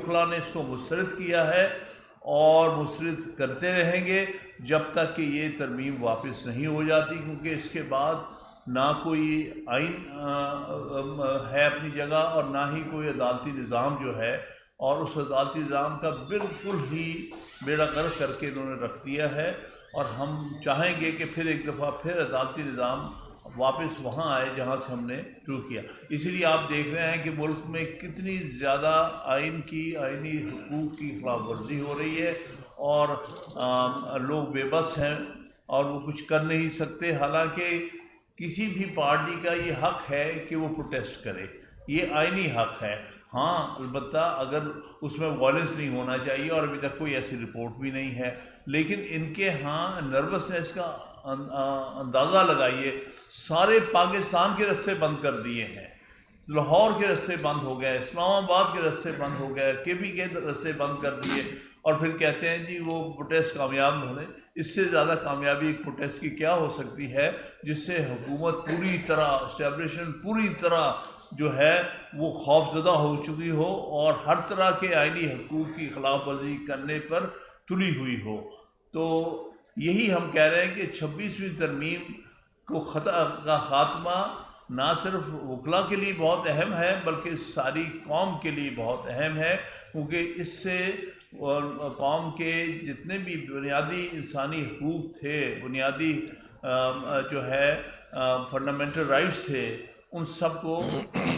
وکلا نے اس کو مسترد کیا ہے اور مسترد کرتے رہیں گے جب تک کہ یہ ترمیم واپس نہیں ہو جاتی، کیونکہ اس کے بعد نہ کوئی آئین ہے اپنی جگہ اور نہ ہی کوئی عدالتی نظام جو ہے، اور اس عدالتی نظام کا بالکل ہی بیڑا غرق کر کے انہوں نے رکھ دیا ہے۔ اور ہم چاہیں گے کہ پھر ایک دفعہ پھر عدالتی نظام واپس وہاں آئے جہاں سے ہم نے شروع کیا۔ اسی لیے آپ دیکھ رہے ہیں کہ ملک میں کتنی زیادہ آئینی حقوق کی خلاف ورزی ہو رہی ہے، اور لوگ بے بس ہیں اور وہ کچھ کر نہیں سکتے، حالانکہ کسی بھی پارٹی کا یہ حق ہے کہ وہ پروٹیسٹ کرے، یہ آئینی حق ہے۔ ہاں البتہ اگر اس میں وائلنس نہیں ہونا چاہیے، اور ابھی تک کوئی ایسی رپورٹ بھی نہیں ہے، لیکن ان کے ہاں نروسنس کا اندازہ لگائیے، سارے پاکستان کے رستے بند کر دیے ہیں، لاہور کے رستے بند ہو گئے، اسلام آباد کے رستے بند ہو گئے، KP کے رستے بند کر دیے، اور پھر کہتے ہیں جی وہ پروٹیسٹ کامیاب ہونے۔ اس سے زیادہ کامیابی ایک پروٹیسٹ کی کیا ہو سکتی ہے، جس سے حکومت پوری طرح اسٹیبلشمنٹ پوری طرح جو ہے وہ خوف زدہ ہو چکی ہو اور ہر طرح کے آئینی حقوق کی خلاف ورزی کرنے پر تلی ہوئی ہو۔ تو یہی ہم کہہ رہے ہیں کہ 26ویں ترمیم کا خاتمہ نہ صرف وکلا کے لیے بہت اہم ہے بلکہ ساری قوم کے لیے بہت اہم ہے، کیونکہ اس سے قوم کے جتنے بھی بنیادی انسانی حقوق تھے، بنیادی جو ہے فنڈامنٹل رائٹس تھے، ان سب کو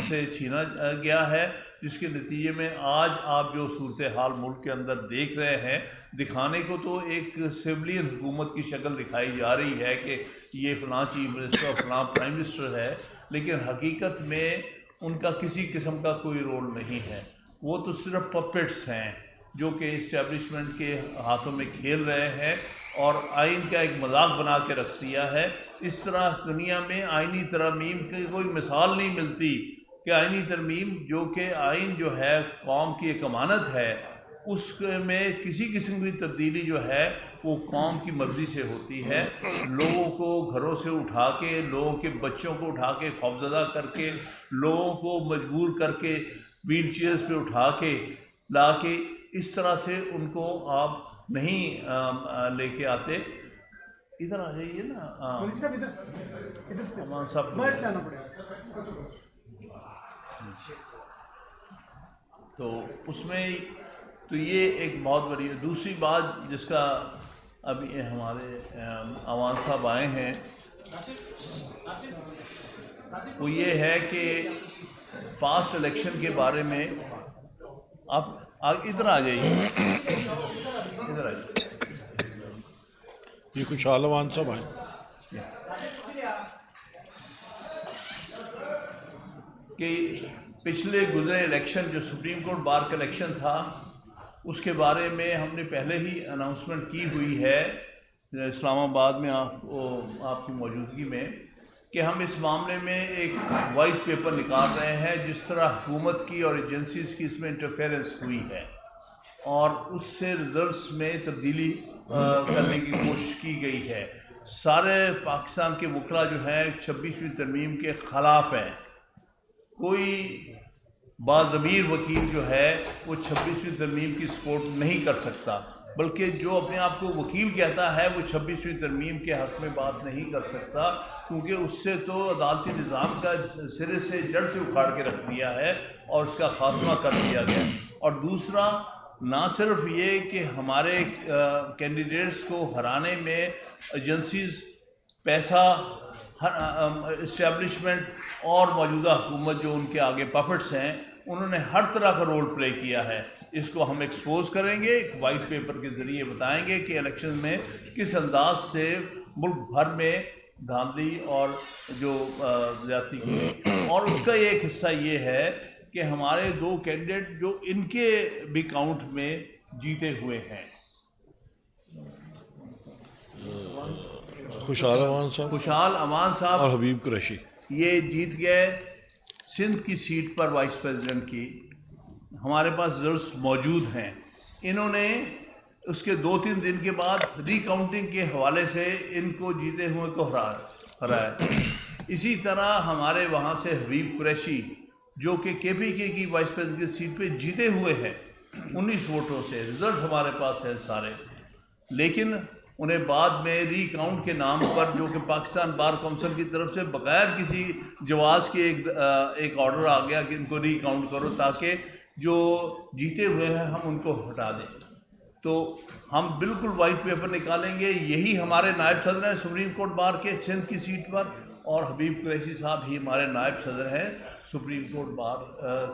سے چھینا گیا ہے، جس کے نتیجے میں آج آپ جو صورتحال ملک کے اندر دیکھ رہے ہیں، دکھانے کو تو ایک سویلین حکومت کی شکل دکھائی جا رہی ہے کہ یہ فلاں چیف منسٹر اور فلاں پرائم منسٹر ہے، لیکن حقیقت میں ان کا کسی قسم کا کوئی رول نہیں ہے، وہ تو صرف پپٹس ہیں جو کہ اسٹیبلشمنٹ کے ہاتھوں میں کھیل رہے ہیں اور آئین کا ایک مذاق بنا کے رکھ دیا ہے۔ اس طرح دنیا میں آئینی ترمیم کی کوئی مثال نہیں ملتی کہ آئینی ترمیم جو کہ آئین جو ہے قوم کی ایک امانت ہے، اس میں کسی قسم کی تبدیلی جو ہے وہ قوم کی مرضی سے ہوتی ہے، لوگوں کو گھروں سے اٹھا کے، لوگوں کے بچوں کو اٹھا کے خوفزدہ کر کے، لوگوں کو مجبور کر کے ویل چیئرز پہ اٹھا کے لا کے اس طرح سے ان کو آپ نہیں لے کے آتے۔ ادھر آ جائیے نا ادھر سے سب باہر سے آنا پڑے گا۔ تو اس میں تو یہ ایک بہت بڑی دوسری بات جس کا ابھی ہمارے عوان صاحب آئے ہیں وہ یہ ہے کہ پاسٹ الیکشن کے بارے میں آپ ادھر آ جائیے، ادھر آ جائیے، یہ کچھ عوان صاحب آئے کہ پچھلے گزرے الیکشن جو سپریم کورٹ بار کا الیکشن تھا اس کے بارے میں ہم نے پہلے ہی اناؤنسمنٹ کی ہوئی ہے اسلام آباد میں آپ کی موجودگی میں کہ ہم اس معاملے میں ایک وائٹ پیپر نکال رہے ہیں جس طرح حکومت کی اور ایجنسیز کی اس میں انٹرفیرنس ہوئی ہے اور اس سے ریزلٹس میں تبدیلی کرنے کی کوشش کی گئی ہے۔ سارے پاکستان کے وکلا جو ہیں 26ویں ترمیم کے خلاف ہیں، کوئی باضمیر وکیل جو ہے وہ 26ویں ترمیم کی سپورٹ نہیں کر سکتا، بلکہ جو اپنے آپ کو وکیل کہتا ہے وہ 26ویں ترمیم کے حق میں بات نہیں کر سکتا، کیونکہ اس سے تو عدالتی نظام کا سرے سے جڑ سے اکھاڑ کے رکھ دیا ہے اور اس کا خاتمہ کر دیا گیا۔ اور دوسرا نہ صرف یہ کہ ہمارے کینڈیڈیٹس کو ہرانے میں ایجنسیز پیسہ اسٹیبلشمنٹ اور موجودہ حکومت جو ان کے آگے پپٹس ہیں انہوں نے ہر طرح کا رول پلے کیا ہے، اس کو ہم ایکسپوز کریں گے، ایک وائٹ پیپر کے ذریعے بتائیں گے کہ الیکشن میں کس انداز سے ملک بھر میں دھاندلی اور جو زیادتی کی، اور اس کا ایک حصہ یہ ہے کہ ہمارے 2 کینڈیڈیٹ جو ان کے بھی کاؤنٹ میں جیتے ہوئے ہیں، خوشحال عوان صاحب خوشحال عوان صاحب اور حبیب قریشی، یہ جیت گئے سندھ کی سیٹ پر وائس پریزیڈنٹ کی۔ ہمارے پاس ریزلٹس موجود ہیں، انہوں نے اس کے 2-3 دن کے بعد ری کاؤنٹنگ کے حوالے سے ان کو جیتے ہوئے کو ہرایا۔ اسی طرح ہمارے وہاں سے حبیب قریشی جو کہ KPK کی وائس پریزیڈنٹ کی سیٹ پہ جیتے ہوئے ہیں، 19 ووٹوں سے، رزلٹ ہمارے پاس ہے سارے، لیکن انہیں بعد میں ری کاؤنٹ کے نام پر جو کہ پاکستان بار کونسل کی طرف سے بغیر کسی جواز کے ایک آرڈر آ گیا کہ ان کو ری کاؤنٹ کرو تاکہ جو جیتے ہوئے ہیں ہم ان کو ہٹا دیں۔ تو ہم بالکل وائٹ پیپر نکالیں گے، یہی ہمارے نائب صدر ہیں سپریم کورٹ بار کے سندھ کی سیٹ پر، اور حبیب قریشی صاحب ہی ہمارے نائب صدر ہیں سپریم کورٹ بار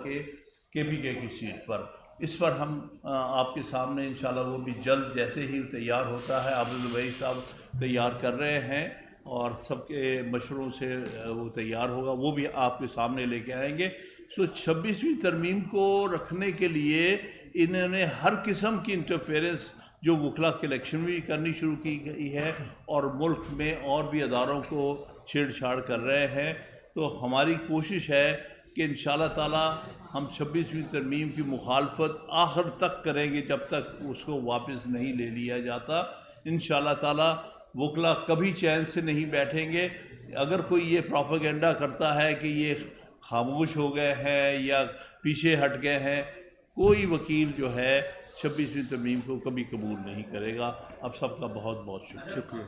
کے پی کے کی سیٹ پر۔ اس پر ہم آپ کے سامنے انشاءاللہ وہ بھی جلد جیسے ہی تیار ہوتا ہے، عبد البئی صاحب تیار کر رہے ہیں اور سب کے مشوروں سے وہ تیار ہوگا، وہ بھی آپ کے سامنے لے کے آئیں گے۔ 26ویں ترمیم کو رکھنے کے لیے انہوں نے ہر قسم کی انٹرفیئرنس جو وکلا کے الیکشن میں بھی کرنی شروع کی گئی ہے اور ملک میں اور بھی اداروں کو چھیڑ چھاڑ کر رہے ہیں۔ تو ہماری کوشش ہے کہ انشاءاللہ تعالی ہم 26ویں ترمیم کی مخالفت آخر تک کریں گے جب تک اس کو واپس نہیں لے لیا جاتا۔ انشاءاللہ تعالی وکلا کبھی چین سے نہیں بیٹھیں گے۔ اگر کوئی یہ پروپیگنڈا کرتا ہے کہ یہ خاموش ہو گئے ہیں یا پیچھے ہٹ گئے ہیں، کوئی وکیل جو ہے 26ویں ترمیم کو کبھی قبول نہیں کرے گا۔ اب سب کا بہت بہت شکریہ۔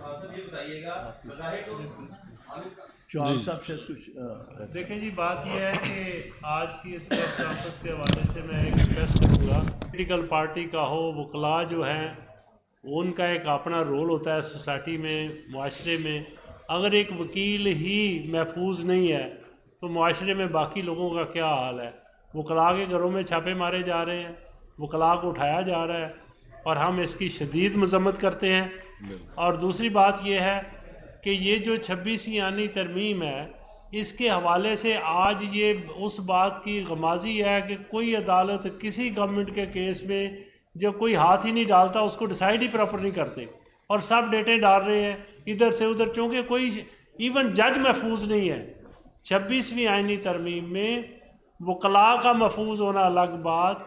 چوہان صاحب سے کچھ دیکھیں جی، بات یہ ہے کہ آج کی اس پریس کانفرنس کے حوالے سے میں ایک ریکویسٹ کروں گا، پولیٹیکل پارٹی کا ہو، وکلاء جو ہیں ان کا ایک اپنا رول ہوتا ہے سوسائٹی میں، معاشرے میں۔ اگر ایک وکیل ہی محفوظ نہیں ہے تو معاشرے میں باقی لوگوں کا کیا حال ہے؟ وکلاء کے گھروں میں چھاپے مارے جا رہے ہیں، وکلاء کو اٹھایا جا رہا ہے اور ہم اس کی شدید مذمت کرتے ہیں۔ اور دوسری بات یہ ہے کہ یہ جو 26ویں آئینی ترمیم ہے، اس کے حوالے سے آج یہ اس بات کی غمازی ہے کہ کوئی عدالت کسی گورنمنٹ کے کیس میں جب کوئی ہاتھ ہی نہیں ڈالتا اس کو ڈیسائیڈ ہی پراپر نہیں کرتے، اور سب ڈیٹے ڈال رہے ہیں ادھر سے ادھر، چونکہ کوئی ایون جج محفوظ نہیں ہے۔ 26ویں آئینی ترمیم میں وکلاء کا محفوظ ہونا الگ بات،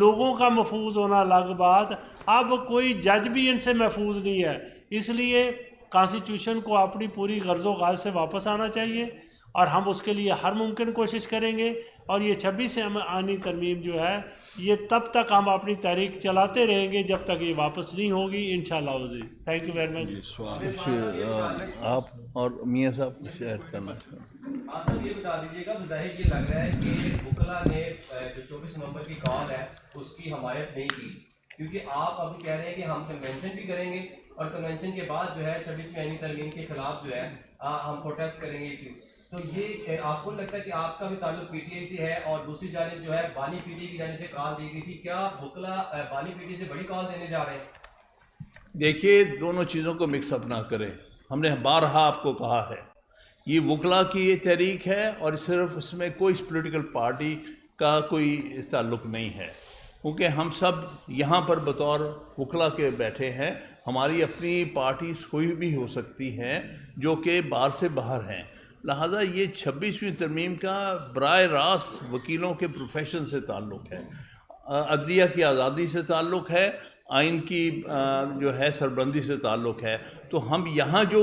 لوگوں کا محفوظ ہونا الگ بات، اب کوئی جج بھی ان سے محفوظ نہیں ہے۔ اس لیے کانسٹیٹیوشن کو اپنی پوری غرض و غاز سے واپس آنا چاہیے، اور ہم اس کے لیے ہر ممکن کوشش کریں گے۔ اور یہ 26ویں آئینی ترمیم جو ہے یہ تب تک ہم اپنی تحریک چلاتے رہیں گے جب تک یہ واپس نہیں ہوگی انشاءاللہ عزیز۔ Thank you very much. آپ اور میاں صاحب کچھ ایڈ کرنا چاہیں؟ آپ سب یہ بتا دیجیے گا، بظاہر یہ لگ رہا ہے کہ وکلاء نے جو 24 نومبر کی کال ہے اس کی حمایت نہیں کی، کیونکہ آپ ابھی کہہ رہے ہیں کہ ہم کنونشن بھی کریں گے اور کنونشن کے بعد جو ہے 26ویں آئینی ترمیم کے خلاف جو ہے ہم پروٹیسٹ کریں گے۔ کیوں؟ تو یہ آپ کو لگتا ہے کہ آپ کا بھی تعلق پی ٹی آئی سے ہے، اور دوسری جانب جو ہے بانی پی ٹی آئی کی جانب سے کال دی گئی تھی، کیا وکلاء بانی پی ٹی آئی سے بڑی کال دینے جا رہے ہیں؟ دیکھیے، دونوں چیزوں کو مکس اپ نہ کریں۔ ہم نے بارہا آپ کو کہا ہے یہ وکلاء کی یہ تحریک ہے اور صرف اس میں کوئی پولیٹیکل پارٹی کا کوئی تعلق نہیں ہے، کیونکہ ہم سب یہاں پر بطور وکلاء کے بیٹھے ہیں۔ ہماری اپنی پارٹیز کوئی بھی ہو سکتی ہیں جو کہ بار سے باہر ہیں، لہٰذا یہ 26ویں ترمیم کا براہ راست وکیلوں کے پروفیشن سے تعلق ہے، عدلیہ کی آزادی سے تعلق ہے، آئین کی جو ہے سربلندی سے تعلق ہے۔ تو ہم یہاں جو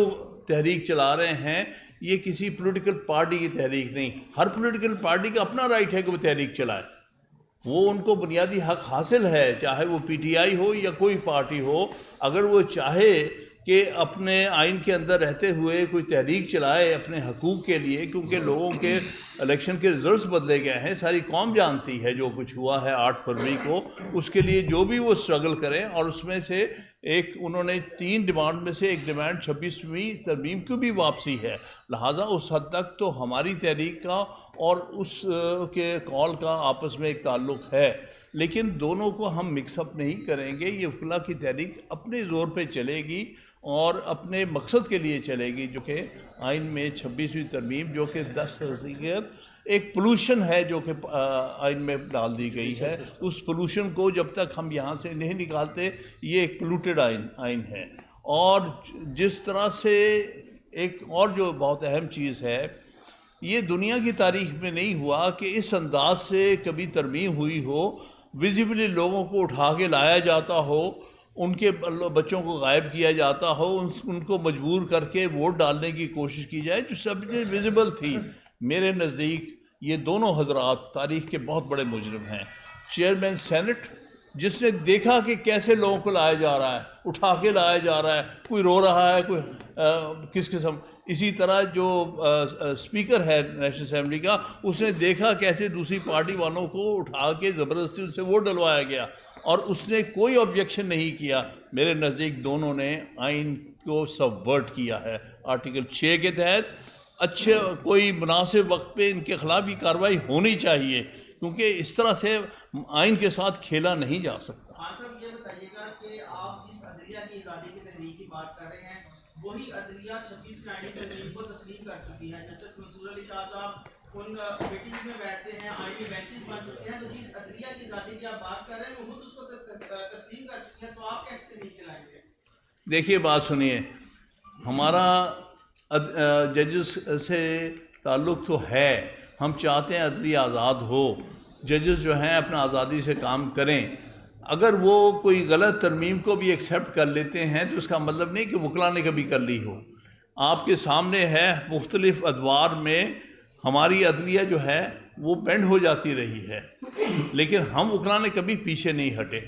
تحریک چلا رہے ہیں یہ کسی پولیٹیکل پارٹی کی تحریک نہیں۔ ہر پولیٹیکل پارٹی کا اپنا رائٹ ہے کہ وہ تحریک چلائے، وہ ان کو بنیادی حق حاصل ہے، چاہے وہ پی ٹی آئی ہو یا کوئی پارٹی ہو۔ اگر وہ چاہے کہ اپنے آئین کے اندر رہتے ہوئے کوئی تحریک چلائے اپنے حقوق کے لیے، کیونکہ لوگوں کے الیکشن کے رزلٹس بدلے گئے ہیں، ساری قوم جانتی ہے جو کچھ ہوا ہے 8 فروری کو، اس کے لیے جو بھی وہ اسٹرگل کریں، اور اس میں سے ایک انہوں نے 3 ڈیمانڈ میں سے ایک ڈیمانڈ 26ویں ترمیم کی بھی واپسی ہے۔ لہٰذا اس حد تک تو ہماری تحریک کا اور اس کے کال کا آپس میں ایک تعلق ہے، لیکن دونوں کو ہم مکس اپ نہیں کریں گے۔ یہ وکلاء کی تحریک اپنے زور پہ چلے گی اور اپنے مقصد کے لیے چلے گی، جو کہ آئین میں 26ویں ترمیم جو کہ 10% ایک پولوشن ہے جو کہ آئین میں ڈال دی گئی ہے، اس پولوشن کو جب تک ہم یہاں سے نہیں نکالتے یہ ایک پولوٹیڈ آئین ہے۔ اور جس طرح سے ایک اور جو بہت اہم چیز ہے، یہ دنیا کی تاریخ میں نہیں ہوا کہ اس انداز سے کبھی ترمیم ہوئی ہو، ویزیبلی لوگوں کو اٹھا کے لایا جاتا ہو، ان کے بچوں کو غائب کیا جاتا ہو، ان کو مجبور کر کے ووٹ ڈالنے کی کوشش کی جائے، جو سب سے ویزیبل تھی۔ میرے نزدیک یہ دونوں حضرات تاریخ کے بہت بڑے مجرم ہیں، چیئرمین سینٹ جس نے دیکھا کہ کیسے لوگوں کو لایا جا رہا ہے, اٹھا کے لایا جا رہا ہے, کوئی رو رہا ہے, کوئی کس قسم. اسی طرح جو اسپیکر ہے نیشنل اسمبلی کا, اس نے دیکھا کیسے دوسری پارٹی والوں کو اٹھا کے زبردستی ان سے ووٹ ڈلوایا گیا, اور اس نے کوئی آبجیکشن نہیں کیا. میرے نزدیک دونوں نے آئین کو سبورٹ کیا ہے آرٹیکل 6 کے تحت. اچھے کوئی مناسب وقت پہ ان کے خلاف بھی کارروائی ہونی چاہیے, کیونکہ اس طرح سے آئین کے ساتھ کھیلا نہیں جا سکتا. ہاں صاحب, یہ بتائیے گا کہ آپ جس عدلیہ کی آزادی کی تحریک کی بات کر رہے ہیں, وہی عدلیہ 26 میں آئینی ترمیم کو تسلیم کر چکی ہے. جسٹس منصور علی شاہ صاحب ان میٹنگز میں بیٹھتے ہیں, آئینی بینچز بن چکے ہیں, تو جس عدلیہ کی آزادی کی آپ بات کر رہے ہیں وہ خود اس کو تسلیم کر چکی ہے, تو آپ کیسے تحریک چلائیں گے؟ دیکھیے بات سنیے, ہمارا ججز سے تعلق تو ہے, ہم چاہتے ہیں عدلیہ آزاد ہو, ججز جو ہیں اپنا آزادی سے کام کریں. اگر وہ کوئی غلط ترمیم کو بھی ایکسیپٹ کر لیتے ہیں تو اس کا مطلب نہیں کہ وکلا نے کبھی کر لی ہو. آپ کے سامنے ہے مختلف ادوار میں ہماری عدلیہ جو ہے وہ بینڈ ہو جاتی رہی ہے, لیکن ہم وکلا نے کبھی پیچھے نہیں ہٹے.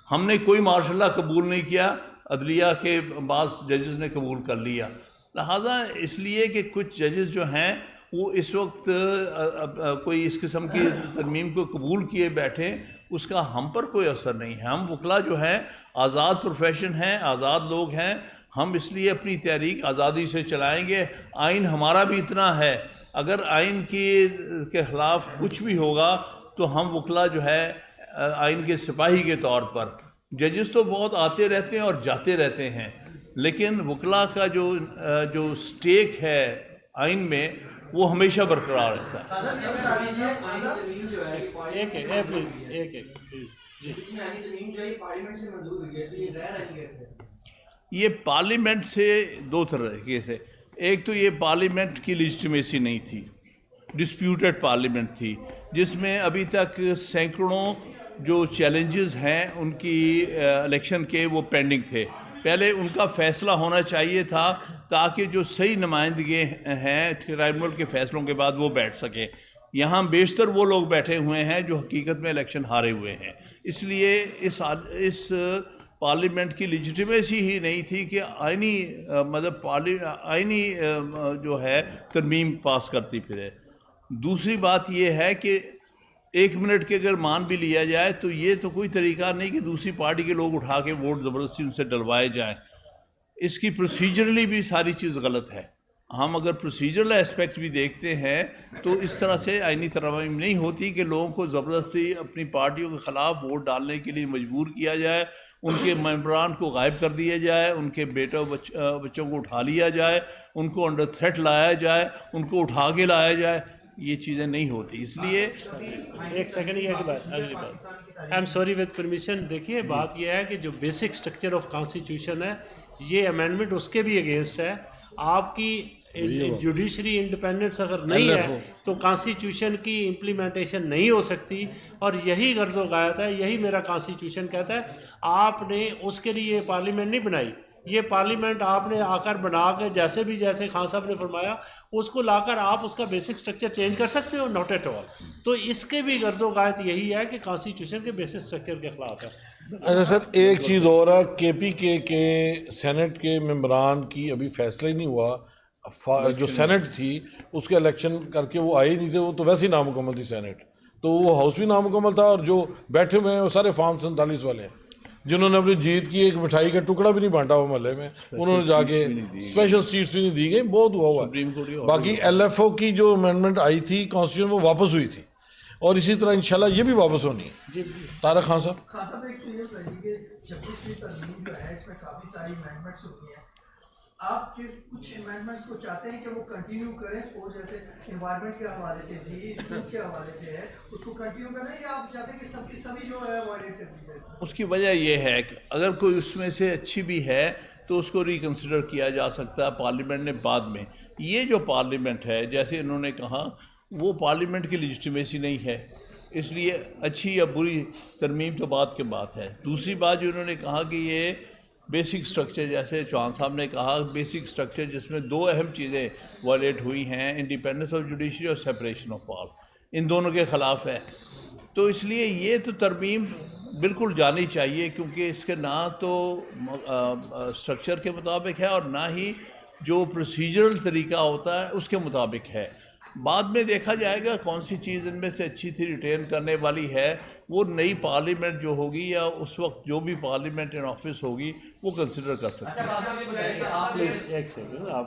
ہم نے کوئی مارشاء اللہ قبول نہیں کیا, عدلیہ کے بعض ججز نے قبول کر لیا. لہٰذا اس لیے کہ کچھ ججز جو ہیں وہ اس وقت کوئی اس قسم کی ترمیم کو قبول کیے بیٹھے, اس کا ہم پر کوئی اثر نہیں ہے. ہم وکلا جو ہے آزاد پروفیشن ہیں, آزاد لوگ ہیں, ہم اس لیے اپنی تحریک آزادی سے چلائیں گے. آئین ہمارا بھی اتنا ہے, اگر آئین کے خلاف کچھ بھی ہوگا تو ہم وکلا جو ہے آئین کے سپاہی کے طور پر, ججز تو بہت آتے رہتے ہیں اور جاتے رہتے ہیں, لیکن وکلا کا جو اسٹیک ہے آئین میں وہ ہمیشہ برقرار رہتا ہے. یہ پارلیمنٹ سے دو طریقے سے, ایک تو یہ پارلیمنٹ کی لیجٹمیسی نہیں تھی, ڈسپیوٹڈ پارلیمنٹ تھی, جس میں ابھی تک سینکڑوں جو چیلنجز ہیں ان کی الیکشن کے وہ پینڈنگ تھے. پہلے ان کا فیصلہ ہونا چاہیے تھا تاکہ جو صحیح نمائندگی ہیں ٹرائبونل کے فیصلوں کے بعد وہ بیٹھ سکیں. یہاں بیشتر وہ لوگ بیٹھے ہوئے ہیں جو حقیقت میں الیکشن ہارے ہوئے ہیں, اس لیے اس پارلیمنٹ کی لیجٹمیسی ہی نہیں تھی کہ آئینی جو ہے ترمیم پاس کرتی پھرے. دوسری بات یہ ہے کہ 1 منٹ کے اگر مان بھی لیا جائے تو یہ تو کوئی طریقہ نہیں کہ دوسری پارٹی کے لوگ اٹھا کے ووٹ زبردستی ان سے ڈلوائے جائیں. اس کی پروسیجرلی بھی ساری چیز غلط ہے. ہم اگر پروسیجرل اسپیکٹ بھی دیکھتے ہیں تو اس طرح سے آئینی ترمیم نہیں ہوتی کہ لوگوں کو زبردستی اپنی پارٹیوں کے خلاف ووٹ ڈالنے کے لیے مجبور کیا جائے, ان کے ممبران کو غائب کر دیا جائے, ان کے بیٹوں بچوں کو اٹھا لیا جائے, ان کو انڈر تھریٹ لایا جائے, ان کو اٹھا کے لایا جائے. یہ چیزیں نہیں ہوتی. اس لیے ایک سیکنڈ, یہ اگلی بات I am sorry with permission. دیکھیے بات یہ ہے کہ جو بیسک اسٹرکچر آف کانسٹیٹیوشن ہے یہ امینڈمنٹ اس کے بھی اگینسٹ ہے. آپ کی جوڈیشری انڈیپینڈنس اگر نہیں ہے تو کانسٹیٹیوشن کی امپلیمنٹیشن نہیں ہو سکتی, اور یہی غرض و غایت ہے, یہی میرا کانسٹیٹیوشن کہتا ہے. آپ نے اس کے لیے پارلیمنٹ نہیں بنائی, یہ پارلیمنٹ آپ نے آ کر بنا کے جیسے خان صاحب نے فرمایا اس کو لا کر آپ اس کا بیسک سٹرکچر چینج کر سکتے ہو, ناٹ ایٹ آل. تو اس کے بھی غرض و غایت یہی ہے کہ کانسٹیٹیوشن کے بیسک سٹرکچر کے خلاف ہے. اچھا سر, ایک چیز اور ہے, کے پی کے سینٹ کے ممبران کی ابھی فیصلہ ہی نہیں ہوا. جو سینٹ تھی اس کے الیکشن کر کے وہ آئے ہی نہیں تھے, وہ تو ویسے ہی نامکمل تھی سینٹ, تو وہ ہاؤس بھی نامکمل تھا, اور جو بیٹھے ہوئے ہیں وہ سارے فارم 47 والے ہیں جنہوں نے اپنی جیت کی ایک مٹھائی کا ٹکڑا بھی نہیں بانٹا وہ محلے میں, انہوں نے جا کے اسپیشل سیٹس بھی نہیں دی گئی. بہت ہوا ہوا. باقی ایل ایف او کی جو امینڈمنٹ آئی تھی کانسٹیٹیوشن وہ واپس ہوئی تھی, اور اسی طرح انشاءاللہ یہ بھی واپس ہونی ہے. طارق خان صاحب. خان صاحب ایک تو یہ بتائیے کہ 26ویں ترمیم جو ہے اس میں کافی ساری امینڈمنٹس ہوتی ہیں, آپ کچھ امینڈمنٹس کو چاہتے ہیں کہ وہ کنٹینیو کریں, سپوز جیسے انوائرمنٹ کے حوالے سے بھی, فوڈ کے حوالے سے ہے, اس کو کنٹینیو کریں, یا آپ چاہتے ہیں کہ سب کی سبھی جو ہے وائلیٹ کر دی جائے؟ اس کی وجہ یہ ہے کہ اگر کوئی اس میں سے اچھی بھی ہے تو اس کو ریکنسیڈر کیا جا سکتا ہے پارلیمنٹ نے بعد میں. یہ جو پارلیمنٹ ہے جیسے انہوں نے کہا وہ پارلیمنٹ کی لیجٹمیسی نہیں ہے, اس لیے اچھی یا بری ترمیم تو بعد کے بات ہے. دوسری بات جو انہوں نے کہا کہ یہ بیسک سٹرکچر, جیسے چوہان صاحب نے کہا بیسک سٹرکچر جس میں 2 اہم چیزیں وائلیٹ ہوئی ہیں, انڈیپینڈنس آف جوڈیشری اور سیپریشن آف پاور, ان دونوں کے خلاف ہے. تو اس لیے یہ تو ترمیم بالکل جانی چاہیے، کیونکہ اس کے نہ تو اسٹرکچر کے مطابق ہے اور نہ ہی جو پروسیجرل طریقہ ہوتا ہے اس کے مطابق ہے۔ بعد میں دیکھا جائے گا کون سی چیز ان میں سے اچھی تھی ریٹین کرنے والی ہے، وہ نئی پارلیمنٹ جو ہوگی یا اس وقت جو بھی پارلیمنٹ ان آفس ہوگی وہ کنسیڈر کر سکتے ہیں۔ اچھا آپ یہ بتائیں کہ آپ ایک سیکنڈ آپ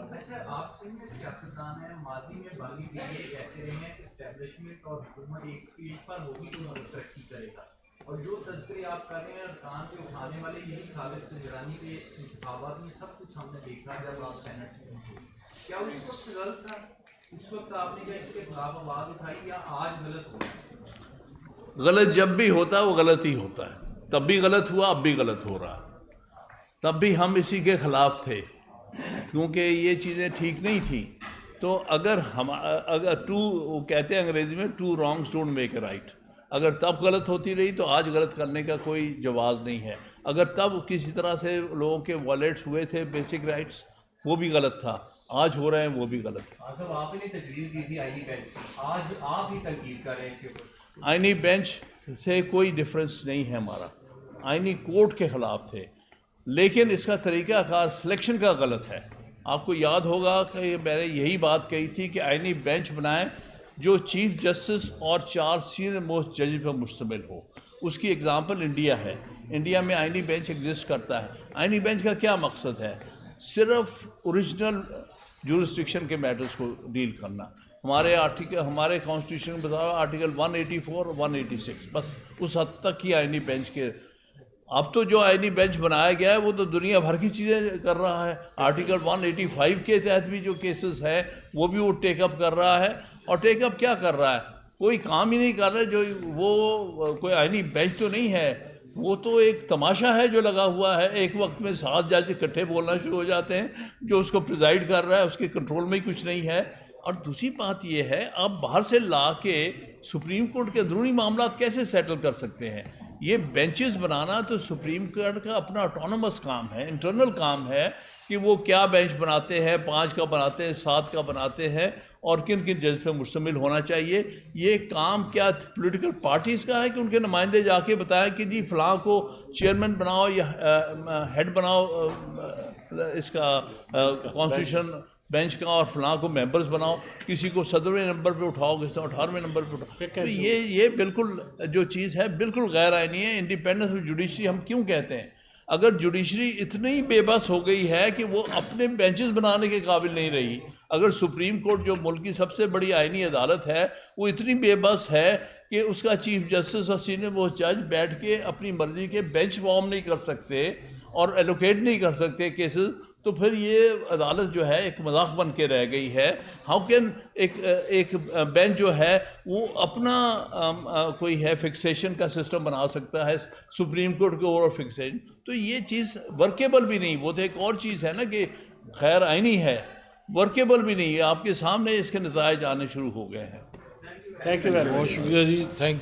آپ سے سیاستدان ہیں، ماضی میں باغی بھی یہ کہتے رہے ہیں کہ اسٹیبلشمنٹ اور حکومت ایک پر ہوگی تو ملک ترقی کرے گا، اور جو تذکرے آپ کر رہے ہیں ارکان پہ اٹھانے والے یہی خالد سنجرانی کے انتخابات میں سب کچھ ہم نے دیکھا جب آپ سینٹ میں ہوئے، کیا اس وقت غلط تھا؟ اس وقت آپ نے کیا اس کے خلاف آواز اٹھائی یا آج غلط ہوا؟ غلط جب بھی ہوتا ہے وہ غلط ہی ہوتا ہے، تب بھی غلط ہوا، اب بھی غلط ہو رہا، تب بھی ہم اسی کے خلاف تھے کیونکہ یہ چیزیں ٹھیک نہیں تھیں۔ تو اگر وہ کہتے ہیں انگریزی میں two wrongs don't make a right, اگر تب غلط ہوتی رہی تو آج غلط کرنے کا کوئی جواز نہیں ہے۔ اگر تب کسی طرح سے لوگوں کے وائلیٹس ہوئے تھے بیسک رائٹس، وہ بھی غلط تھا، آج ہو رہے ہیں وہ بھی غلط ہے۔ صاحب آپ نے تجویز دی تھی آئینی بینچ کی، آج آپ ہی تنقید کر رہے ہیں اس کے اوپر۔ آئینی بینچ سے کوئی ڈفرنس نہیں ہے ہمارا، آئینی کورٹ کے خلاف تھے، لیکن اس کا طریقہ کار سلیکشن کا غلط ہے۔ آپ کو یاد ہوگا کہ میں نے یہی بات کہی تھی کہ آئینی بینچ بنائیں جو چیف جسٹس اور 4 سینئر موسٹ جج پر مشتمل ہو۔ اس کی اگزامپل انڈیا ہے، انڈیا میں آئینی بینچ ایگزسٹ کرتا ہے۔ آئینی بینچ کا کیا مقصد ہے؟ صرف اوریجنل جورسڈکشن کے میٹرز کو ڈیل کرنا۔ ہمارے کانسٹیٹیوشن کے مطابق آرٹیکل 184 اور 186 بس اس حد تک ہی آئینی بینچ کے۔ اب تو جو آئینی بینچ بنایا گیا ہے وہ تو دنیا بھر کی چیزیں کر رہا ہے، آرٹیکل 185 کے تحت بھی جو کیسز ہے وہ بھی وہ ٹیک اپ کر رہا ہے، اور ٹیک اپ کیا کر رہا ہے؟ کوئی کام ہی نہیں کر رہا، جو وہ کوئی آئینی بینچ تو نہیں ہے، وہ تو ایک تماشا ہے جو لگا ہوا ہے۔ ایک وقت میں 7 جج اکٹھے بولنا شروع ہو جاتے ہیں، جو اس کو پریزائڈ کر رہا ہے اس کے کنٹرول میں ہی کچھ نہیں ہے۔ اور دوسری بات یہ ہے، آپ باہر سے لا کے سپریم کورٹ کے اندرونی معاملات کیسے سیٹل کر سکتے ہیں؟ یہ بینچز بنانا تو سپریم کورٹ کا اپنا آٹونومس کام ہے، انٹرنل کام ہے کہ وہ کیا بینچ بناتے ہیں، 5 کا بناتے ہیں، 7 کا بناتے ہیں، اور کن کن جج پہ مشتمل ہونا چاہیے۔ یہ کام کیا پولیٹیکل پارٹیز کا ہے کہ ان کے نمائندے جا کے بتائیں کہ جی فلاں کو چیئرمین بناؤ یا ہیڈ بناؤ اس کا کانسٹیٹیوشن بینچ کا، اور فلاں کو ممبرز بناؤ، کسی کو 17ویں نمبر پہ اٹھاؤ، کسی کو 18ویں نمبر پہ اٹھاؤ؟ تو یہ بالکل جو چیز ہے بالکل غیر آئینی ہے۔ انڈیپینڈنس آف جوڈیشری ہم کیوں کہتے ہیں؟ اگر جوڈیشری اتنی بے بس ہو گئی ہے کہ وہ اپنے بینچز بنانے کے قابل نہیں رہی، اگر سپریم کورٹ جو ملک کی سب سے بڑی آئینی عدالت ہے وہ اتنی بے بس ہے کہ اس کا چیف جسٹس اور سینئر موسٹ جج بیٹھ کے اپنی مرضی کے بینچ فارم نہیں کر سکتے اور ایلوکیٹ نہیں کر سکتے کیسز، تو پھر یہ عدالت جو ہے ایک مذاق بن کے رہ گئی ہے۔ ہاؤ کین ایک بینچ جو ہے وہ اپنا کوئی ہے فکسیشن کا سسٹم بنا سکتا ہے سپریم کورٹ کے اوور فکسیشن؟ تو یہ چیز ورکیبل بھی نہیں، وہ تو ایک اور چیز ہے نا کہ غیر آئینی ہے، ورکیبل بھی نہیں ہے۔ آپ کے سامنے اس کے نتائج آنے شروع ہو گئے ہیں۔ تھینک یو ویری مچ۔ بہت شکریہ جی، تھینک